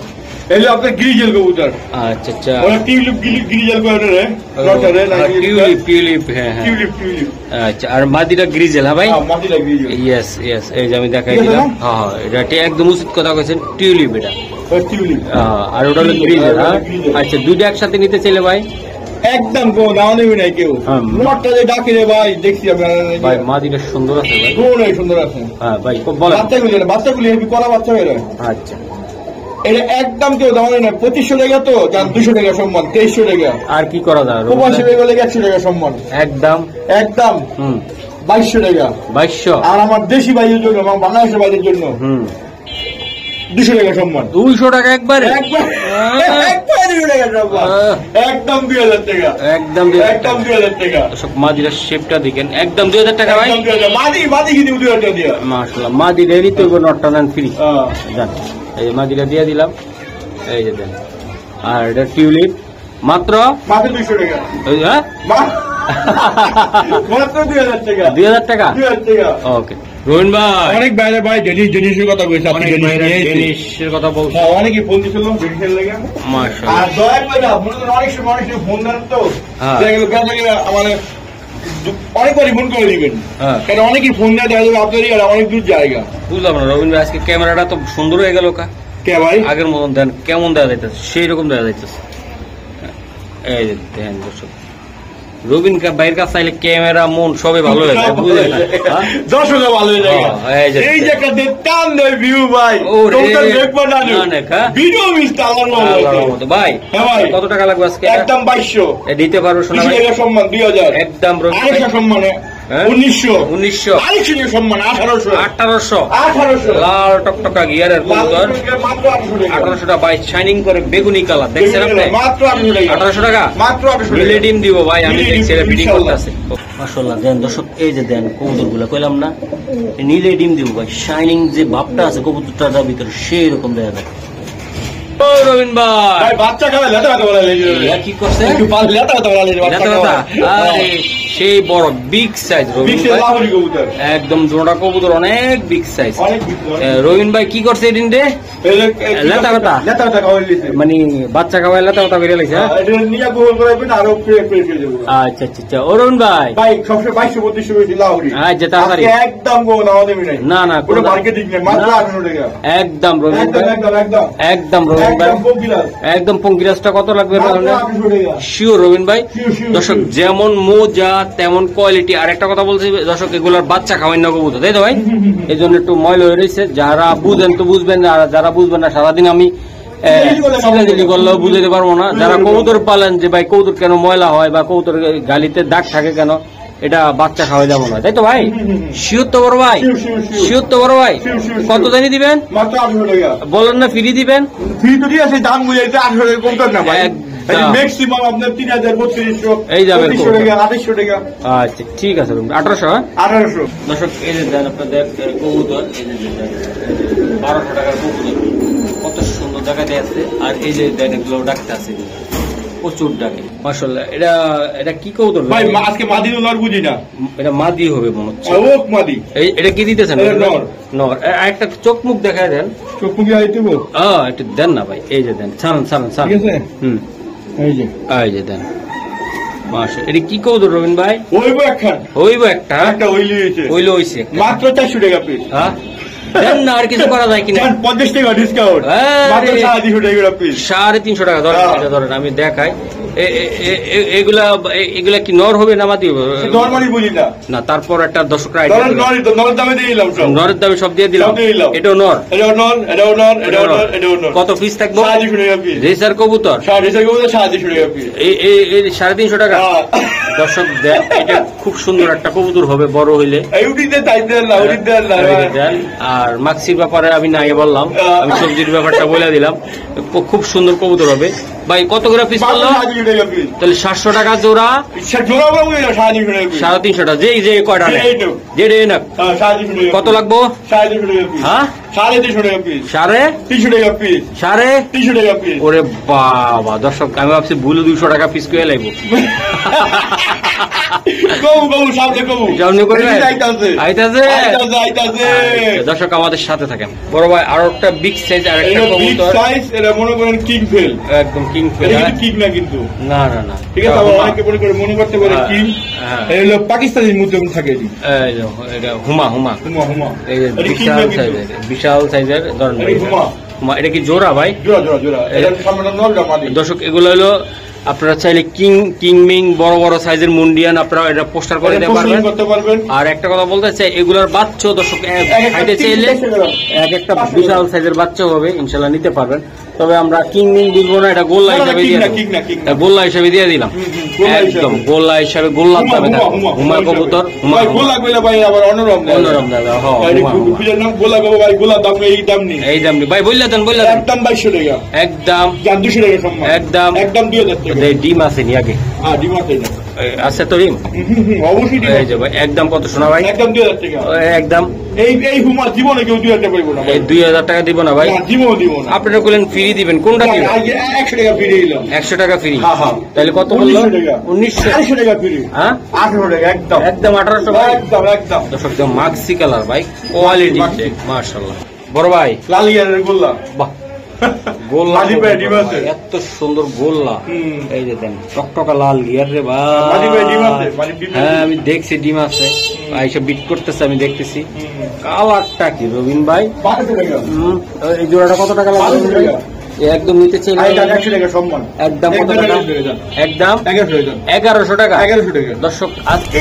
এলো আপনার গ্রিজেল কবুতর। আচ্ছা আচ্ছা। ওরা টিউলিপ গ্রিজেল করে রে। নটরে টিউলিপ টিউলিপ। হ্যাঁ হ্যাঁ টিউলিপ টিউলিপ। আচ্ছা, আর মাদিটা গ্রিজেল? হ্যাঁ ভাই। হ্যাঁ মাটিলা গ্রিজেল। ইয়েস ইয়েস, এই যে আমি দেখাই ঠিক আছে দিলাম। না? হ্যাঁ হ্যাঁ, এটা একদম উচিত কথা কইছেন, টিউলিপ এটা। ও টিউলিপ। আর ওটা হলো গ্রিজেল। হ্যাঁ আচ্ছা, দুইটা একসাথে নিতে চাইলে ভাই? একদম কো নাও নেবে নাই কেউ। হ্যাঁ। নটটা যে ডাকি রে ভাই, দেখছি ভাই আপনারা। মাদিটা সুন্দর আছে ভাই। কোনই সুন্দর আছে। হ্যাঁ ভাই বলেন। বাচ্চাগুলি হেবি করা বাচ্চা বের হয়। আচ্ছা, এটা একদম কেউ দাম না। 2500 টাকা তো যান, 200 টাকা সম্মান, 2300 টাকা। আর কি করা যায়? প্রবাসী বেগলে 100 টাকা সম্মান। একদম একদম হুম 2200 টাকা। 2200। আর আমার দেশি ভাইয়ের জন্য, আমার বাংলাদেশের ভাইয়ের জন্য হুম 200 টাকা সম্মান। 200 টাকা একবারে? একবার 200 টাকা সম্মান। একদম 2000 টাকা। একদম একদম 2000 টাকা। দর্শক মাদিরা শেপটা দেখেন, একদম 2000 টাকা ভাই। একদম 2000। মাদি কি দিব 2000 টাকা দিয়া? মাশাআল্লাহ, মাদিরা এরই তো নটটা নেন ফ্রি। হ্যাঁ। জান এই মাদিরা দিয়ে দিলাম। এই যে দেন। আর এটা টিউলিপ মাত্র মাত্র 200 টাকা। ওই, হ্যাঁ মাত্র 2000 টাকা। 2000 টাকা। 2000 টাকা। ওকে রবিন ভাই, অনেক বাইরে ভাই জিনিসের কথা কইছে, আপনি অনেক ভাইরা জিনিস জিনিসের কথা বলছে। হ্যাঁ, অনেকেই ফোন দিছিল জিনিসের লাগে। মাশাআল্লাহ। আর দয়া করে মনে করেন অনেক সময় অনেক ফোন দেন তো, হ্যাঁ। যেগুলো আমার অনেকবারই ফোন করে দিবেন। হ্যাঁ। কারণ অনেকেই ফোন দেয়, দেখা যাবে আপনারই আর অনেক দূর জায়গা। বুঝলাম না রবিন ভাই, আজকে ক্যামেরাটা তো সুন্দর হয়ে গেল কা? কে ভাই? আগের মতন দেন, কেমন দেওয়া যাইতেছে সেই রকম দেওয়া যাইতেছে। এই যে দেখেন দর্শক, রবিন ভাইয়ের কাছে চাইলে ক্যামেরা মন সবই ভালো হয়ে যায়, বুঝলেন না? হ্যাঁ? দর্শকও ভালো হয়ে যায়। এই যে এই যে একটা টান দেয় ভিউ ভাই, ওরে, টোটাল দেখবো না অনেক, হ্যাঁ? ভিডিও মিস আল্লাহর মতো। ভাই হ্যাঁ ভাই। কত টাকা লাগবে আজকে? একদম 2200। দিতে পারবো শোনা 200 ভাই? টাকা সম্মান 2000। একদম রবিন ভাই। আরেকটা সম্মানে হ্যাঁ? 1900। 1900। আরেকটা সম্মান 1800। 1800। 1800। লাল টকটকা গিয়ারের কবুতর। মাত্র 800 টাকা। 1800 টাকা ভাই, শাইনিং করে বেগুনি কালার, দেখছেন আপনি? মাত্র 800 টাকা। 1800 টাকা মাত্র 800 টাকা। মিলে ডিম দিব ভাই, আমি মিলে দেখছি ডিম, এটা বিডিং ইনশাআল্লাহ। করতেছে। মাশাআল্লাহ দেন দর্শক, এই যে দেন কবুতর গুলা কইলাম না, নীলে ডিম দিব ভাই, শাইনিং যে ভাবটা আছে কবুতরটার ভিতরে সেই রকম দেখা যায়। ও রবিন ভাই, ভাই বাচ্চা খাবে লেটা কথা বলা লেগে এরা কি করছে? একটু পাল লেটা কথা বলা লেগে এটা তো কথা। আরে সেই বড় বিগ সাইজ রবিন বিশে ভাই, লাহোরি কবুতর। একদম জোড়া কবুতর, অনেক বিগ সাইজ। অনেক বিক্রি। রবিন ভাই কি করছে এদিন রে? লেটা কথা? লেটা কথা খাওয়াই লিছে। মানে বাচ্চা খাওয়াই লেটা কথা বেরিয়ে লাগছে? হ্যাঁ? এটা নিয়ে গোল করাবেন আরো ফ্রেশ ফ্রেশ হয়ে যাবে। আচ্ছা আচ্ছা আচ্ছা। ও রবিন ভাই, ভাই সবসময় 2200-2500 বেশি লাহোরি। আচ্ছা তাড়াতাড়ি। আজকে একদম গো নাও দেবে নাই। না না পুরো মার্কেটিং নেই, মাত্র 800 টাকা। একদম রবিন একদম ভাই, একদম একদম একদম রবিন ভাই, একদম পঙ্কিরাজ। একদম পঙ্কিরাজটা কত লাগবে? মাত্র 800 টাকা। শিওর রবিন ভাই। Sure, sure, দর্শক sure. যেমন মোজা তেমন কোয়ালিটি। আর একটা কথা বলছি দর্শক, এগুলোর বাচ্চা খাওয়াই না কবুতর, তাই তো ভাই? এই জন্য একটু ময়লা হয়ে রয়েছে। যারা বুঝেন তো বুঝবেন, আর যারা বুঝবেন না সারাদিন আমি চিল্লাচিল্লি করলেও বুঝাতে পারবো না। যারা কবুতর পালেন যে ভাই কবুতর কেন ময়লা হয় বা কবুতর গালিতে দাগ থাকে কেন, এটা বাচ্চা খাওয়াই যাবো না, তাই তো ভাই? শিওর তো বড় ভাই? Sure, sure, sure. শিওর তো বড় ভাই? Sure, sure, sure. কত জানি দিবেন? মাত্র 800 টাকা। বলেন না ফ্রি দিবেন? ফ্রি তো দিয়ে আছে, দাম বুঝাইতে 800 টাকা কমতেন না ভাই। একদম। ম্যাক্সিমাম আপনার 3000, 3200, এই যাবে 2500 টাকা, 2800 টাকা, আচ্ছা ঠিক আছে 1800। 1800। দর্শক এই যে দেন আপনাদের কবুতর, এই যে দেন 1200 টাকার কবুতর, কত সুন্দর জায়গাতে আছে। আর এই যে দেন এগুলো ডাকতে আছে প্রচুর ডাকে মাশাআল্লাহ। এটা এটা কি কবুতর ভাই আজকে মাদিনুল আর বুঝি না, এটা মাদি হবে মনে হচ্ছে। ওক মাদি। এটা কি দিতেছেন? এটা নর। নর। একটা চোখ মুখ দেখায় দেন। চোখ মুখে আইতেব। একটু দেন না ভাই, এই যে দেন, ছাড়েন ছাড়েন ঠিক ছাড়েন। আছে। হুম এই যে এই যে দেন। মাশাআল্লাহ, এটা কি কবুতর রবিন ভাই? ওইব একখান, হইব একটা একটা ওইলি হয়েছে, হইলো হইছে একটা। মাত্র 400 টাকা পিস। হ্যাঁ দেন না, আর কিছু করা যায় কিনা? 50 টাকা ডিসকাউন্ট, মাত্র 350 টাকা পিস। 350 টাকা ধরেন, হ্যাঁ। এটা ধরেন আমি দেখাই। এগুলা এগুলা কি নর হবে না মাদি হবে? নরমালি বুঝি না, না তারপর একটা দর্শকরা নরের দামে দিয়ে দিলাম সব, নরের দামে সব দিয়ে দিলাম। সব দিয়ে দিলাম। এটাও নর, এটাও নর, এটাও নর, এটাও নর, এটাও নর। কত পিস থাকবো? 350 টাকা পিস। রেসার কবুতর 350 টাকা পিস। 350 টাকা। দর্শক এটা খুব সুন্দর একটা কবুতর হবে বড় হইলে। আর মাক্সির ব্যাপারে আমি না আগে বললাম, আমি সবজির ব্যাপারটা বলে দিলাম। খুব সুন্দর কবুতর হবে ভাই। কত করে পিস করলো? তাহলে 700 টাকা জোড়া, 350 টাকা। যে কয়টা যে না কত লাগবো? হ্যাঁ 350 টাকা পিস। 350 টাকা পিস। 350 টাকা পিস। ওরে বাবা, দর্শক আমি ভাবছি ভুলে 200 টাকা পিস করে লাগবো। দর্শক আমাদের সাথে থাকেন। বড় ভাই আরো একটা বিগ সাইজ, আর একটা কবুতর মনে করেন কিং ফেল, একদম কিং ফেল। কিং না কিন্তু, না না না, ঠিক আছে। অনেকে মনে করতে পারে কিং, এই হলো পাকিস্তানি মুদ্রা থাকে। এটা হুমা হুমা হুমা হুমা, এই যে বিশাল সাইজের ধরেন ভাই। হুমা এটা কি জোড়া ভাই? জোড়া জোড়া জোড়া। দর্শক এগুলো হলো আপনারা চাইলে কিংমিং বড় বড় সাইজের মুন্ডিয়ান আপনারা এটা পোস্টার করে দিতে পারবেন। আর একটা কথা বলতে চাই, এগুলোর বাচ্চা দর্শক খাইতে চাইলে এক একটা বিশাল সাইজের বাচ্চা হবে, ইনশাল্লাহ নিতে পারবেন। তবে আমরা কিংমিং বলবো না, এটা গোল্লা হিসাবে দিয়ে গোল্লা হিসাবে দিয়ে দিলাম। একদম গোল্লা হিসাবে গোল্লার দামে হুমা কবুতর, হুমা এই দাম নেই ভাই। বললে দেন একদম 2200 টাকা, একদম 200 টাকা সম্মান, একদম একদম 2000 টাকা। ডিম আছে নি আগে? ডিম আছে আছে তো ডিম, অবশ্যই ডিম আছে ভাই। একদম কত শোনা ভাই? একদম 2000 টাকা। একদম এই হুমা জীবনে কেউ 2000 টাকা পাইবো না ভাই। 2000 টাকা দিব না ভাই, জীবন দিব না। আপনারা বলেন ফ্রি দিবেন, কোনটা দিবেন? 100 টাকা ফ্রি দিলাম। 100 টাকা ফ্রি। হ্যাঁ হ্যাঁ। তাহলে কত বললো? 1900 টাকা ফ্রি। হ্যাঁ 18 টাকা একদম, একদম 1800 ভাই। একদম একদম। দর্শক মাক্সি কালার ভাই, কোয়ালিটি মাশাআল্লাহ। বড় ভাই লাল ইয়ারের গোল্লা, বাহ গোল্লা ডিম আছে, এত সুন্দর গোল্লা। এই যে দেন টকটকা লাল গিয়ার রে ভাই। হ্যাঁ আমি দেখছি ডিম আছে, আইসা বিট করতেছে আমি দেখতেছি। কালারটা কি রবিন ভাই? এই জোড়াটা কত টাকা লাগবে? একদম নিতে চাই 100 টাকা সম্মান। একদম কত টাকা? একদম 1100 টাকা। 1100 টাকা। দর্শক আজকে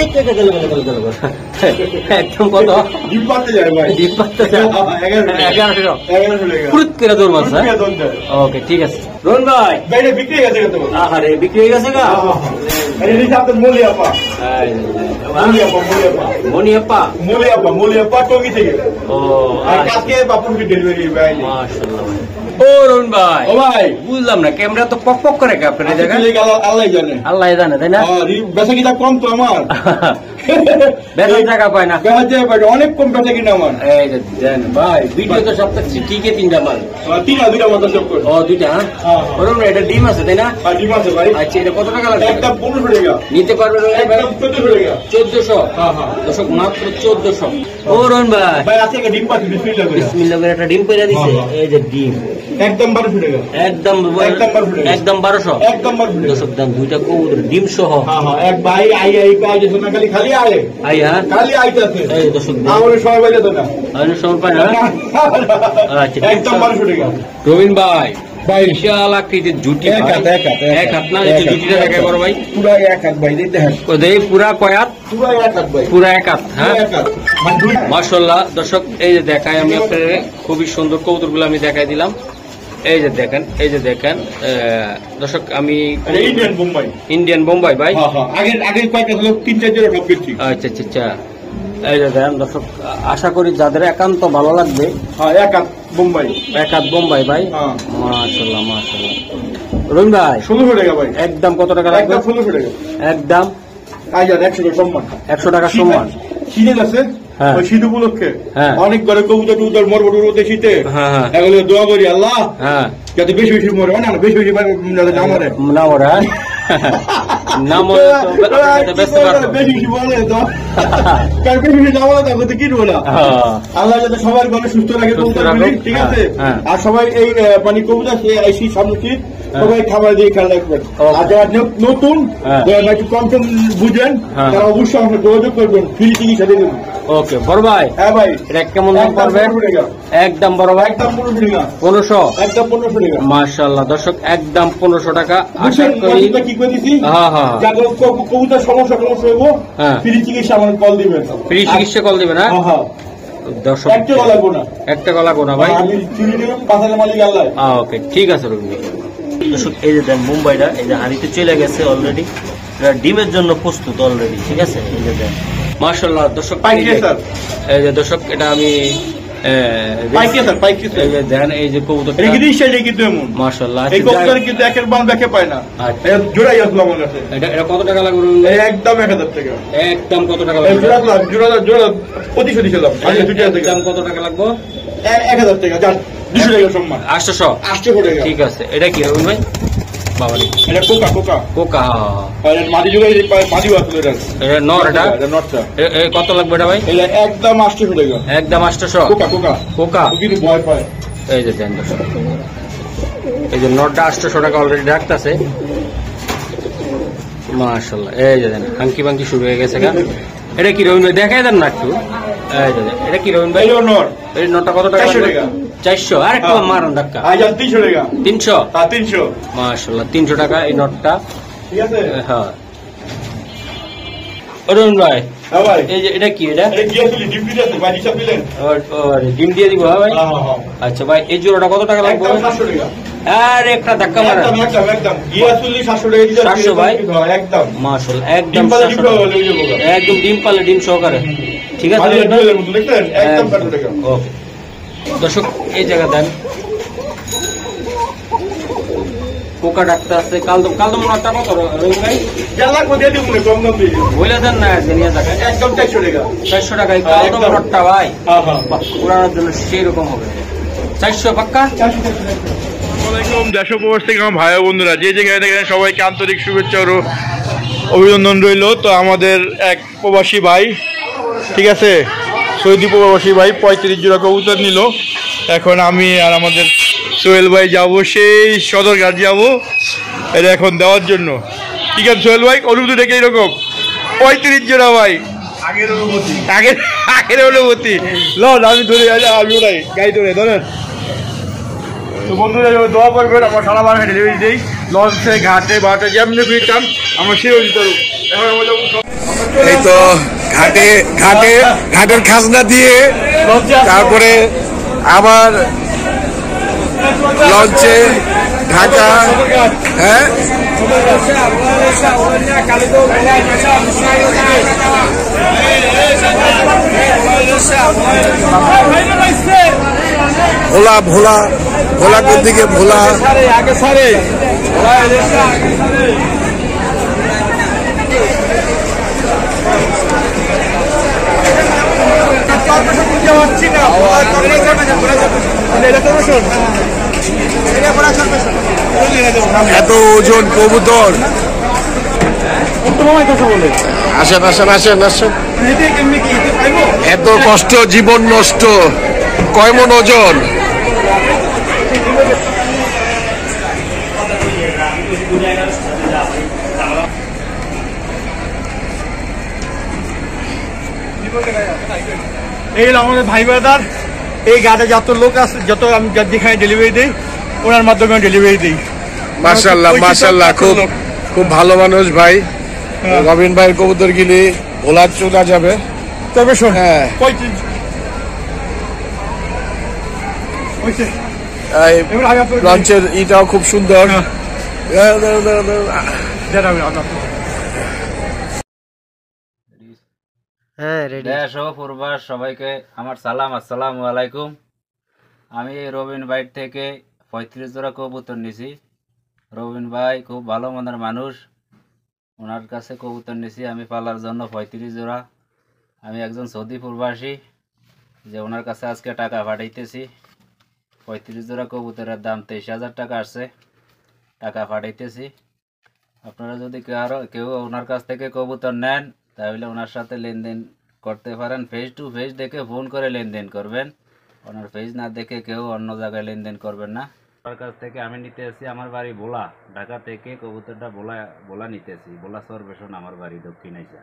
একদম কত? ডিম পাতে যায় ভাই, ডিম পাতে যায় 1100 টাকা। পুরুত করে দৌড় মাছ। ওকে ঠিক আছে রোহন ভাই। বাইরে বিক্রি হয়ে গেছে কত? আরে বিক্রি হয়ে গেছে গা। এই যে আপনার মলিয়াপা, মলিয়াপা টঙ্গি থেকে। ও আজকে বাপুরকে ডেলিভারি ভাই। মাশাআল্লাহ ভাই। ও রোহন ভাই, ও ভাই বুঝলাম না, ক্যামেরা তো পক পক করে আপনার এই জায়গায়। আল্লাহ জানে, আল্লাহ জানে, তাই না? বেচা কিনা কম তো আমার, বেচা টাকা পায় না, অনেক কম বেচা কিনা আমার। এই যে দেন ভাই, ভিডিও তো সব থাকছে ঠিকই, 3টা মাল, 2টা মাত্র সব করে। ও 2টা। হ্যাঁ রোহন ভাই, এটা ডিম আছে তাই না? ডিম আছে ভাই। আচ্ছা এটা কত টাকা লাগবে? একদম 1500 টাকা নিতে পারবেন? একদম 1400 টাকা। 1400? হ্যাঁ হ্যাঁ দর্শক মাত্র 1400। ও রোহন ভাই, ভাই আজকে ডিম পাচ্ছি, বিসমিল্লাহ করে। বিসমিল্লাহ করে একটা ডিম পেয়ে দিছে। এই যে ডিম একদম 1200 টাকা। একদম 1200। একদম 1200। দর্শক দাম 2টা কবুতর ডিম সহ। হ্যাঁ হ্যাঁ, এক ভাই আই কাজে শোনা খালি আয় আই। হ্যাঁ খালি আইতাছে। এই দর্শক আমারে সবাই বাইরে তো না, আমি সব পাই না। আচ্ছা একদম 1200 টাকা। রবিন ভাই, বিশাল আকৃতির জুটি, এক হাত না, এই জুটিটা দেখে বড় ভাই, পুরো এক হাত ভাই, দেখতে হ্যাঁ পুরা কয়াত, পুরো এক হাত ভাই, পুরা এক হাত। হ্যাঁ এক হাত মাশাআল্লাহ। দর্শক এই যে দেখাই আমি আপনাদের, খুবই সুন্দর কবুতরগুলো আমি দেখাই দিলাম। এই যে দেখেন, এই যে দেখেন দর্শক, আমি ইন্ডিয়ান বোম্বাই ভাই। আগে কয়েকটা হলো 3-4 জোড়া সব বেশি। আচ্ছা আচ্ছা আচ্ছা। এই যে দেখেন দর্শক, আশা করি যাদের একান্ত ভালো লাগবে। এক হাত বোম্বাই, এক হাত বোম্বাই ভাই। মাশাআল্লাহ মাশাআল্লাহ। রবিন ভাই 1600 টাকা ভাই। একদম কত টাকা লাগবে? 1600 টাকা একদম। 100 টাকা সম্মান, 100 টাকা সম্মান। সিজন আছে ওই শীত উপলক্ষে, অনেক ঘরে কবুতর টুতর মরবো টুরবো শীতে, এগুলো দোয়া করি আল্লাহ যাতে বেশি বেশি মরে, না বেশি বেশি যাতে না মরে, না মরে, না মরে বেশি বেশি বলে তো, কারণ বেশি বেশি না বলে তারপরে তো কিনবো না। আল্লাহ যাতে সবার ঘরে সুস্থ রাখে কবুতর, ঠিক আছে? আর সবাই এই মানে কবুতর এই সামনে শীত সবাই খাবার দিয়ে খেয়াল রাখবেন। Okay. আর যারা নতুন হ্যাঁ। যারা একটু কম কম বুঝেন হ্যাঁ। তারা অবশ্যই আমাকে যোগাযোগ করবেন, ফ্রি চিকিৎসা দিয়ে দেবেন। ওকে বড় ভাই, হ্যাঁ ভাই, এটা কেমন দাম একদম পড়বে? 1500 টাকা। একদম বড় ভাই একদম 1500 টাকা। 1500। একদম 1500 টাকা। মাশাআল্লাহ দর্শক, একদম 1500 টাকা। আশা বুঝছেন করি মসজিদটা কি করে দিছি? হ্যাঁ, হ্যাঁ। যাদের কবুতর সমস্যা হইব হ্যাঁ। ফ্রি চিকিৎসা আমার কল দিবেন। ফ্রি চিকিৎসা কল দিবে না হ্যাঁ, হ্যাঁ। দর্শক? একটা কথা লাগবো না, একটা গলা গোনা ভাই। আমি চুরি দিলাম, বাসার মালিক আল্লাহ। ওকে ঠিক আছে রবীন্দ্র ভাই। দর্শক এই যে দেন মুম্বাইটা এই যে হাঁড়িতে চলে গেছে অলরেডি, এটা ডিমের জন্য প্রস্তুত অলরেডি, ঠিক আছে? এই যে দেন মাশাআল্লাহ দর্শক, পাইকে স্যার, এই যে দর্শক, এটা আমি পাইকে স্যার, পাইকে এই স্যার। যে দেখেন, এই যে কবুতরটা এটা কিন্তু স্টাইল কিন্তু এমন। মাশাআল্লাহ। এই কবুতর কিন্তু একের বান দেখে পায় না। আচ্ছা। এটা জোড়াই আসলো আমার কাছে। এটা এটা কত টাকা লাগবে রবীন্দ্র ভাই? এই একদম 1000 টাকা। একদম কত টাকা এই লাগবে? জোড়া লাভ, জোড়া প্রতিশোধ ছিলাম। আগে দুটো টাকা। একদম কত টাকা লাগবে? 1000 টাকা, যান 200 টাকা সম্মান। 800। 800 টাকা। ঠিক আছে। এটা কি রবীন্দ্র ভাই? বাবারি এটা কোকা, কোকা। কোকা। আর এর মাদি জোড়া, মাদিও আসলো এটা। এটা নর, এটা এটা নটটা। কত লাগবে এটা ভাই? এটা একদম 800 টাকা। একদম 800। Coca, Coca. কোকা। ও কিন্তু ভয় পায়। এই যে দেন দর্শক, এই যে নটটা 800 টাকা অলরেডি রাখতেছে। মাশাআল্লাহ। এই যে দেন হাঙ্কি বাঙ্কি শুরু হয়ে গেছে গা। এটা কি রবীন্দ্র ভাই? দেখাই দেন না একটু। এই যে দেন, এটা কি রবীন্দ্র ভাই? এটাও নর। এই নটটা কত টাকা 400 লাগবে? টাকা। 400। আর একটু মারুন ধাক্কা। আর যান 300 টাকা। 300। হ্যাঁ 300। মাশাআল্লাহ 300 টাকা এই নটটা। ঠিক আছে? হ্যাঁ অরুণ ভাই, হ্যাঁ ভাই। এই যে এটা কি? এটা এটা কি আসলে ডিম দিতে আছে ভাই, হিসাব দিলেন? ডিম দিয়ে দিব হ্যাঁ ভাই? হ্যাঁ, হ্যাঁ, হ্যাঁ। আচ্ছা ভাই, এই জোড়াটা কত টাকা লাগবে? একদম 700 টাকা। আর একটা ধাক্কা মারা। একদম, একদম, একদম। গিয়ে আসলে 700 টাকা দিতে 700 ভাই? হয়, একদম। মাশাআল্লাহ একদম ডিম পালে 700 ডিম টাকা। পালে লয়ে যাবো গা। একদম ডিম পালে ডিম সহকারে। ঠিক আছে মাঝে রবীন্দ্র ভাই? ডুয়েলের মতো দেখলেন? একদম 700 টাকা। ওকে দর্শক, এই জায়গা দেন পোকা ডাক্তার আছে। কালদম কালদম নটটা কত রবীন্দ্র ভাই? যা লাগবে দিয়ে দিব, কম দাম দিয়ে দিব। বলে দেন না জানিয়ে টাকা। একদম 400 টাকা। 400 টাকায় হ্যাঁ, কালদম একদম। নটটা ভাই হ্যাঁ, হ্যাঁ। উড়ানোর জন্য সেই রকম হবে। 400 পাক্কা? আসসালামাইকুম দেশ ও প্রবাস থেকে আমার ভাই ও বন্ধুরা যে যেখানে দেখেন সবাইকে আন্তরিক শুভেচ্ছা ও অভিনন্দন রইল। তো আমাদের এক প্রবাসী ভাই, ঠিক আছে, সৌদি প্রবাসী ভাই 35 জোড়া কবুতর নিল। এখন আমি আর আমাদের সোহেল ভাই যাব সেই সদরঘাট যাব এটা এখন দেওয়ার জন্য। ঠিক আছে সোহেল ভাই, অনুভূতি দেখে এরকম 35 জোড়া ভাই, আগের অনুভূতি, আগের অনুভূতি। লন আমি ধরে আমি ওরাই গাড়ি ধরেন। তো বন্ধুরা দোয়া করবেন, আমার সারা বাংলা ডেলিভারি দিই, লঞ্চে ঘাটে বাটে যেমনি ফিরতাম আমরা সেও দিতে পারবো। এখন আমরা যাবো এই তো ঘাটে ঘাটে ঘাটের খাজনা দিয়ে তারপরে আবার লঞ্চে ঢাকা। হ্যাঁ ভোলা ভোলা ভোলা কোন দিকে? ভোলা আগে সারে এত ওজন কবুতর। আসেন আসেন আসেন আসেন। এত কষ্ট, জীবন নষ্ট, কয় মন ওজন? এই হলো আমাদের ভাই ব্রাদার। এই গাড়ি যত লোক আছে, যত আমি যেখানে ডেলিভারি দিই ওনার মাধ্যমে ডেলিভারি দিই। মাশাল্লাহ মাশাল্লাহ, খুব খুব ভালো মানুষ ভাই। রবিন ভাইয়ের কবুতর গিলি ভোলার চলে যাবে। তবে শোন, হ্যাঁ। 35 হইছে। এই লঞ্চের ইটাও খুব সুন্দর। হ্যাঁ। দেশ ও প্রবাস সবাইকে আমার সালাম, আসসালামু আলাইকুম। আমি এই রবিন বাইট থেকে 35 জোড়া কবুতর নিছি। রবিন ভাই খুব ভালো মনের মানুষ, ওনার কাছে কবুতর নিছি আমি পালার জন্য 35 জোড়া। আমি একজন সৌদি প্রবাসী, যে ওনার কাছে আজকে টাকা পাঠাইতেছি। 35 জোড়া কবুতরের দাম 23,000 টাকা আসছে, টাকা পাঠাইতেছি। আপনারা যদি কেউ ওনার কাছ থেকে কবুতর নেন তাহলে ওনার সাথে লেনদেন করতে পারেন। ফেস টু ফেস দেখে ফোন করে লেনদেন করবেন, ওনার ফেস না দেখে কেউ অন্য জায়গায় লেনদেন করবেন না। তার কাছ থেকে আমি নিতে এসেছি, আমার বাড়ি ভোলা, ঢাকা থেকে কবুতরটা ভোলা নিতেছি, ভোলা সরবেশন আমার বাড়ি দক্ষিণ আইসা।